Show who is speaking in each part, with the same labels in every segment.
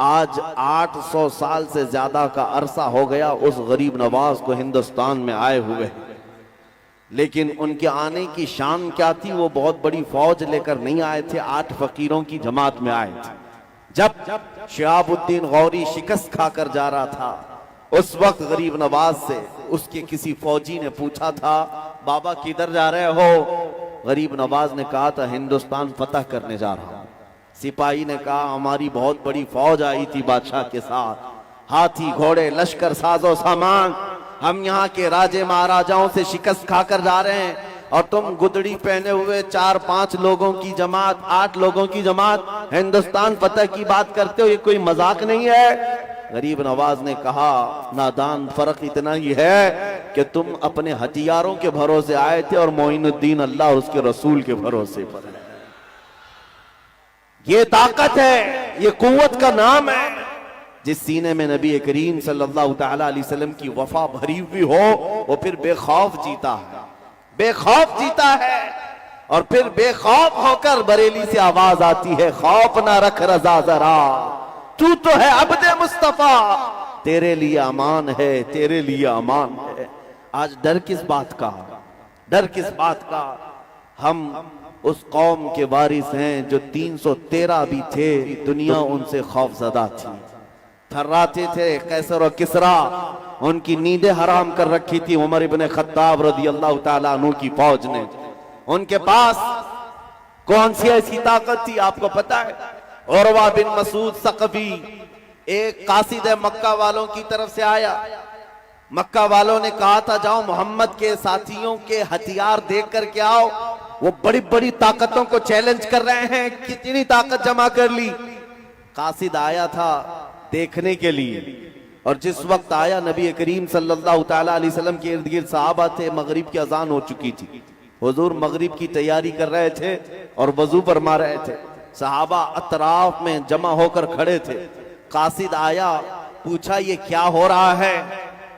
Speaker 1: آج 800 سال سے زیادہ کا عرصہ ہو گیا اس غریب نواز کو ہندوستان میں آئے ہوئے، لیکن ان کے آنے کی شان کیا تھی؟ وہ بہت بڑی فوج لے کر نہیں آئے تھے، 8 فقیروں کی جماعت میں آئے تھے۔ جب شہاب الدین غوری شکست کھا کر جا رہا تھا، اس وقت غریب نواز سے اس کے کسی فوجی نے پوچھا تھا، بابا کدھر جا رہے ہو؟ غریب نواز نے کہا تھا ہندوستان فتح کرنے جا رہا ہوں۔ سپاہی نے کہا ہماری بہت بڑی فوج آئی تھی بادشاہ کے ساتھ، ہاتھی گھوڑے لشکر ساز و سامان، ہم یہاں کے راجے مہاراجاؤں سے شکست کھا کر جا رہے ہیں، اور تم گدڑی پہنے ہوئے 4-5 لوگوں کی جماعت، 8 لوگوں کی جماعت ہندوستان فتح کی بات کرتے ہو، یہ کوئی مذاق نہیں ہے؟ غریب نواز نے کہا نادان، فرق اتنا ہی ہے کہ تم اپنے ہتھیاروں کے بھروسے آئے تھے اور معین الدین اللہ اور اس کے رسول کے بھروسے پر ہے۔ یہ طاقت ہے، یہ قوت کا نام ہے۔ جس سینے میں نبی کریم صلی اللہ تعالیٰ علیہ وسلم کی وفا بھری ہوئی ہو، وہ پھر بے خوف جیتا ہے، بے خوف جیتا ہے، اور پھر بے خوف ہو کر بریلی سے آواز آتی ہے، خوف نہ رکھ رضا ذرا، تو تو ہے عبد مصطفیٰ، تیرے لیے امان ہے، تیرے لیے امان ہے۔ آج ڈر کس بات کا؟ ڈر کس بات کا؟ ہم اس قوم کے وارث ہیں جو 313 بھی تھے، دنیا ان سے خوف زدہ تھی، تھراتے تھے۔ قیصر و کسرا ان کی نیندیں حرام کر رکھی تھی عمر ابن خطاب رضی اللہ تعالیٰ عنہ کی فوج نے۔ ان کے پاس کون سی ایسی طاقت تھی آپ کو پتا ہے؟ عروہ بن مسعود ثقفی ایک قاصد مکہ والوں کی طرف سے آیا، مکہ والوں نے کہا تھا جاؤ محمد کے ساتھیوں کے ہتھیار دیکھ کر کے آؤ، وہ بڑی بڑی طاقتوں کو چیلنج کر رہے ہیں، کتنی طاقت جمع کر لی۔ قاصد آیا تھا دیکھنے کے لیے، اور جس وقت آیا نبی کریم صلی اللہ تعالیٰ علیہ وسلم کے ارد گرد صحابہ تھے، مغرب کی اذان ہو چکی تھی، حضور مغرب کی تیاری کر رہے تھے اور وضو فرما رہے تھے، صحابہ اطراف میں جمع ہو کر کھڑے تھے۔ قاصد آیا، پوچھا یہ کیا ہو رہا ہے؟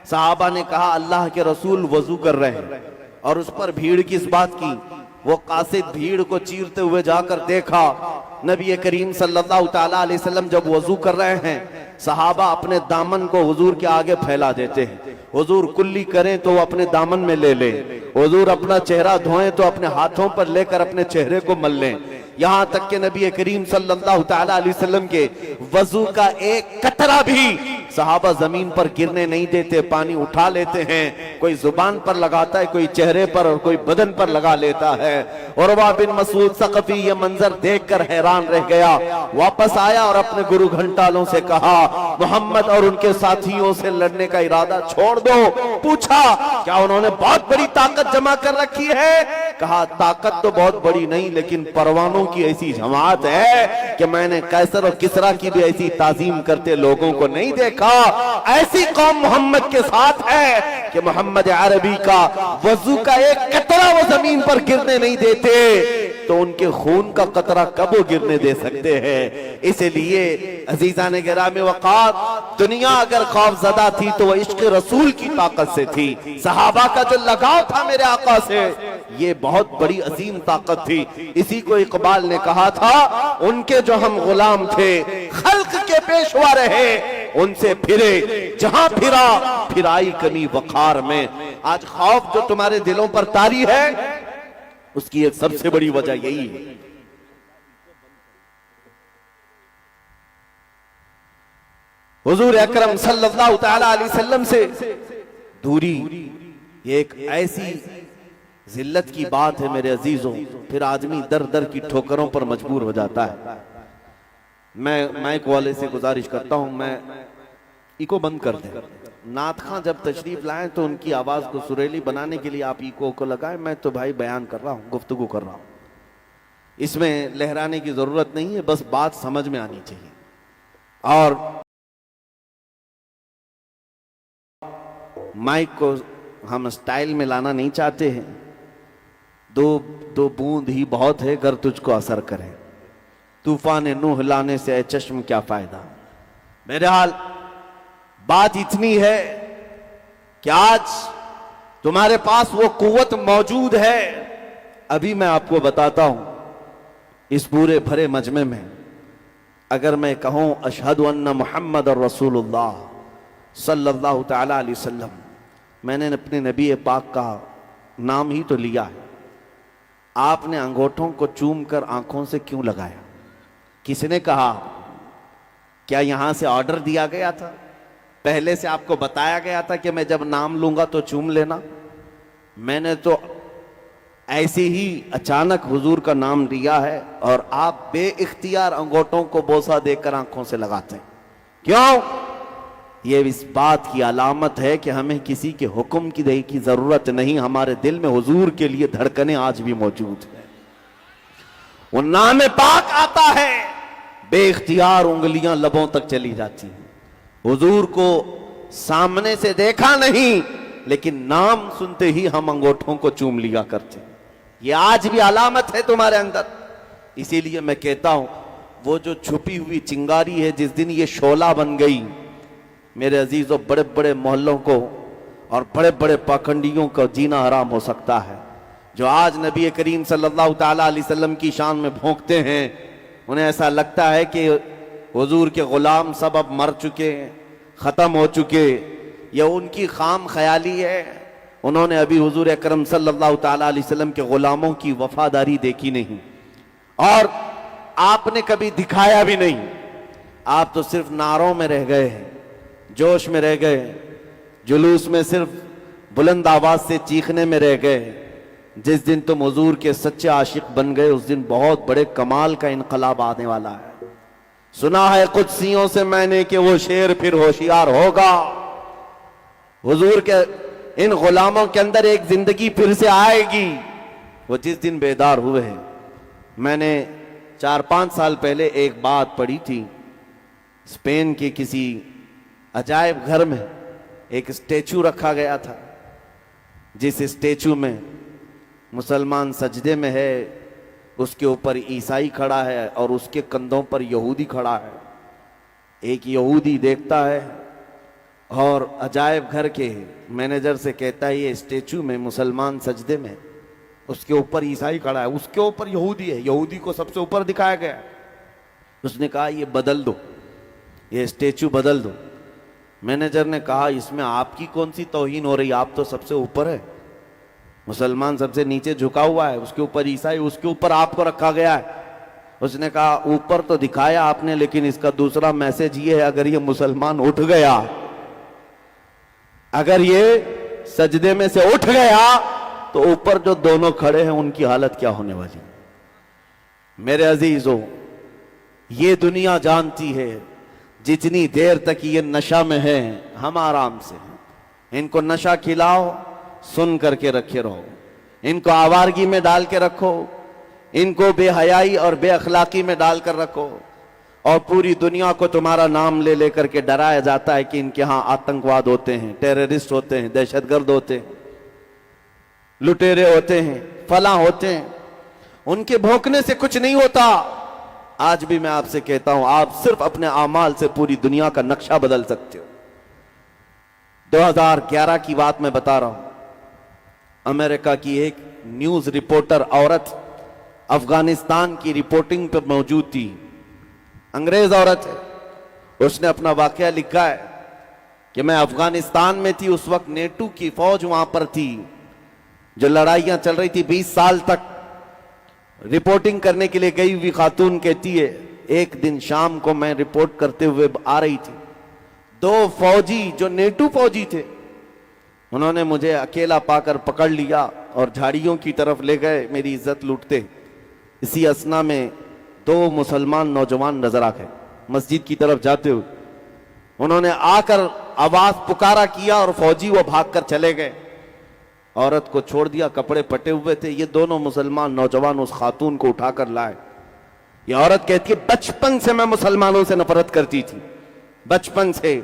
Speaker 1: صحابہ نے کہا اللہ کے رسول وضو کر رہے ہیں، اور اس پر بھیڑ کس بات کی؟ وہ قاصد بھیڑ کو چیرتے ہوئے جا کر دیکھا، نبی کریم صلی اللہ تعالیٰ علیہ وسلم جب وضو کر رہے ہیں، صحابہ اپنے دامن کو حضور کے آگے پھیلا دیتے ہیں، حضور کلی کریں تو وہ اپنے دامن میں لے لیں، حضور اپنا چہرہ دھوئیں تو اپنے ہاتھوں پر لے کر اپنے چہرے کو مل لیں، یہاں تک کہ نبی کریم صلی اللہ تعالیٰ علیہ وسلم کے وضو کا ایک قطرہ بھی صحابہ زمین پر گرنے نہیں دیتے، پانی اٹھا لیتے ہیں، کوئی زبان پر لگاتا ہے، کوئی چہرے پر اور کوئی بدن پر لگا لیتا ہے۔ عروہ بن مسعود ثقفی یہ منظر دیکھ کر حیران رہ گیا، واپس آیا اور اپنے گرو گھنٹالوں سے کہا محمد اور ان کے ساتھیوں سے لڑنے کا ارادہ چھوڑ دو۔ پوچھا کیا انہوں نے بہت بڑی طاقت جمع کر رکھی ہے؟ کہا طاقت تو بہت بڑی نہیں، لیکن پروانوں کی ایسی جماعت ہے کہ میں نے قیصر اور کسرا کی بھی ایسی تعظیم کرتے لوگوں کو نہیں دیکھا۔ ایسی قوم محمد کے ساتھ ہے کہ محمد عربی کا وضو کا ایک قطرہ وہ زمین پر گرنے نہیں دیتے، تو ان کے خون کا قطرہ کب وہ گرنے دے سکتے ہیں؟ اس لیے عزیزان گرامی وقار، دنیا اگر خوف زدہ تھی تو وہ عشق رسول کی طاقت سے تھی، صحابہ کا جو لگاؤ تھا میرے آقا سے، یہ بہت بڑی عظیم طاقت تھی۔ اسی کو اقبال نے کہا تھا ان کے جو ہم غلام تھے خلق کے پیشوا رہے، ان سے پھرے جہاں پھرا پھرائی کمی وقار میں۔ آج خوف جو تمہارے دلوں پر طاری ہے، اس کی ایک سب سے بڑی وجہ یہی ہے۔ حضور اکرم صلی اللہ تعالیٰ علیہ وسلم سے دوری یہ ایک ایسی ذلت کی بات ہے میرے عزیزوں، پھر آدمی در در کی ٹھوکروں پر مجبور ہو جاتا ہے۔ میں مائک والے سے گزارش کرتا ہوں میں ایکو بند کر دیں، نعت خواں جب تشریف لائیں تو ان کی آواز کو سریلی بنانے کے لیے آپ ایکو کو لگائیں، میں تو بھائی بیان کر رہا ہوں، گفتگو کر رہا ہوں، اس میں لہرانے کی ضرورت نہیں ہے، بس بات سمجھ میں آنی چاہیے۔ اور مائک کو ہم سٹائل میں لانا نہیں چاہتے ہیں، دو بوند ہی بہت ہے گر تجھ کو اثر کرے، طوفان نوح لانے سے اے چشم کیا فائدہ۔ بہرحال بات اتنی ہے کہ آج تمہارے پاس وہ قوت موجود ہے۔ ابھی میں آپ کو بتاتا ہوں اس پورے بھرے مجمع میں اگر میں کہوں اشہد ان محمد رسول اللہ صلی اللہ تعالیٰ علیہ وسلم، میں نے اپنے نبی پاک کا نام ہی تو لیا ہے، آپ نے انگوٹھوں کو چوم کر آنکھوں سے کیوں لگایا؟ کس نے کہا؟ کیا یہاں سے آرڈر دیا گیا تھا؟ پہلے سے آپ کو بتایا گیا تھا کہ میں جب نام لوں گا تو چوم لینا؟ میں نے تو ایسے ہی اچانک حضور کا نام لیا ہے اور آپ بے اختیار انگوٹھوں کو بوسہ دے کر آنکھوں سے لگاتے ہیں۔ کیوں؟ یہ اس بات کی علامت ہے کہ ہمیں کسی کے حکم کی ضرورت نہیں، ہمارے دل میں حضور کے لیے دھڑکنیں آج بھی موجود ہیں۔ وہ نام پاک آتا ہے، بے اختیار انگلیاں لبوں تک چلی جاتی ہیں۔ حضور کو سامنے سے دیکھا نہیں، لیکن نام سنتے ہی ہم انگوٹھوں کو چوم لیا کرتے ہیں۔ یہ آج بھی علامت ہے تمہارے اندر۔ اسی لیے میں کہتا ہوں، وہ جو چھپی ہوئی چنگاری ہے، جس دن یہ شعلہ بن گئی، میرے عزیزوں، بڑے بڑے محلوں کو اور بڑے بڑے پاکھنڈیوں کو جینا حرام ہو سکتا ہے۔ جو آج نبی کریم صلی اللہ تعالیٰ علیہ وسلم کی شان میں بھونکتے ہیں، انہیں ایسا لگتا ہے کہ حضور کے غلام سب اب مر چکے، ختم ہو چکے۔ یہ ان کی خام خیالی ہے، انہوں نے ابھی حضور اکرم صلی اللہ تعالیٰ علیہ وسلم کے غلاموں کی وفاداری دیکھی نہیں، اور آپ نے کبھی دکھایا بھی نہیں۔ آپ تو صرف نعروں میں رہ گئے ہیں، جوش میں رہ گئے، جلوس میں صرف بلند آواز سے چیخنے میں رہ گئے۔ جس دن تم حضور کے سچے عاشق بن گئے، اس دن بہت بڑے کمال کا انقلاب آنے والا ہے۔ سنا ہے قدسیوں سے میں نے کہ وہ شیر پھر ہوشیار ہوگا۔ حضور کے ان غلاموں کے اندر ایک زندگی پھر سے آئے گی، وہ جس دن بیدار ہوئے ہیں۔ میں نے 4-5 سال پہلے ایک بات پڑھی تھی، اسپین کے کسی عجائب گھر میں ایک اسٹیچو رکھا گیا تھا، جس اسٹیچو میں مسلمان سجدے میں ہے، اس کے اوپر عیسائی کھڑا ہے اور اس کے کندھوں پر یہودی کھڑا ہے۔ ایک یہودی دیکھتا ہے اور عجائب گھر کے مینیجر سے کہتا ہے، یہ اسٹیچو میں مسلمان سجدے میں، اس کے اوپر عیسائی کھڑا ہے، اس کے اوپر یہودی ہے، یہودی کو سب سے اوپر دکھایا گیا۔ اس نے کہا یہ بدل دو، یہ اسٹیچو بدل دو۔ مینیجر نے کہا اس میں آپ کی کون سی توہین ہو رہی، آپ تو سب سے اوپر ہے، مسلمان سب سے نیچے جھکا ہوا ہے، اس کے اوپر عیسائی، اس کے اوپر آپ کو رکھا گیا ہے۔ اس نے کہا اوپر تو دکھایا آپ نے، لیکن اس کا دوسرا میسج یہ ہے، اگر یہ مسلمان اٹھ گیا، اگر یہ سجدے میں سے اٹھ گیا تو اوپر جو دونوں کھڑے ہیں ان کی حالت کیا ہونے والی۔ میرے عزیزوں، یہ دنیا جانتی ہے جتنی دیر تک یہ نشہ میں ہے ہم آرام سے ہیں۔ ان کو نشہ کھلاؤ، سن کر کے رکھے رہو، ان کو آوارگی میں ڈال کے رکھو، ان کو بے حیائی اور بے اخلاقی میں ڈال کر رکھو، اور پوری دنیا کو تمہارا نام لے لے کر کے ڈرایا جاتا ہے کہ ان کے ہاں آتنکواد ہوتے ہیں، ٹیررسٹ ہوتے ہیں، دہشت گرد ہوتے ہیں، لٹیرے ہوتے ہیں، فلاں ہوتے ہیں۔ ان کے بھونکنے سے کچھ نہیں ہوتا۔ آج بھی میں آپ سے کہتا ہوں، آپ صرف اپنے اعمال سے پوری دنیا کا نقشہ بدل سکتے ہو۔ 2011 کی بات میں بتا رہا ہوں، امریکہ کی ایک نیوز رپورٹر عورت افغانستان کی رپورٹنگ پر موجود تھی، انگریز عورت ہے۔ اس نے اپنا واقعہ لکھا ہے کہ میں افغانستان میں تھی، اس وقت نیٹو کی فوج وہاں پر تھی، جو لڑائیاں چل رہی تھی 20 سال تک۔ رپورٹنگ کرنے کے لیے گئی ہوئی خاتون کہتی ہے، ایک دن شام کو میں رپورٹ کرتے ہوئے آ رہی تھی، 2 فوجی جو نیٹو فوجی تھے، انہوں نے مجھے اکیلا پا کر پکڑ لیا اور جھاڑیوں کی طرف لے گئے میری عزت لوٹتے۔ اسی اثنا میں 2 مسلمان نوجوان نظر آ گئے مسجد کی طرف جاتے ہوئے۔ انہوں نے آ کر آواز پکارا کیا اور فوجی وہ بھاگ کر چلے گئے۔ عورت کو چھوڑ دیا، کپڑے پٹے ہوئے تھے۔ یہ دونوں مسلمان نوجوان اس خاتون کو اٹھا کر لائے۔ یہ عورت کہتی ہے بچپن سے میں مسلمانوں سے نفرت کرتی تھی، بچپن سے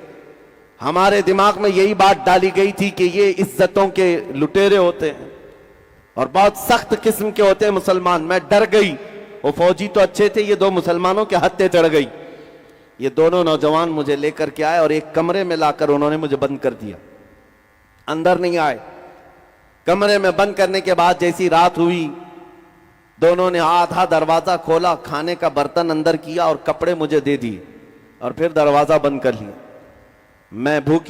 Speaker 1: ہمارے دماغ میں یہی بات ڈالی گئی تھی کہ یہ عزتوں کے لٹیرے ہوتے ہیں اور بہت سخت قسم کے ہوتے ہیں مسلمان۔ میں ڈر گئی، وہ فوجی تو اچھے تھے، یہ 2 مسلمانوں کے ہتھے چڑھ گئی۔ یہ دونوں نوجوان مجھے لے کر کے آئے اور ایک کمرے میں لا کر انہوں نے مجھے بند کر دیا، اندر نہیں آئے۔ کمرے میں بند کرنے کے بعد جیسی رات ہوئی، دونوں نے آدھا دروازہ کھولا، کھانے کا برتن اندر کیا اور کپڑے مجھے دے دی، اور پھر دروازہ بند کر لیا. میں بھوکی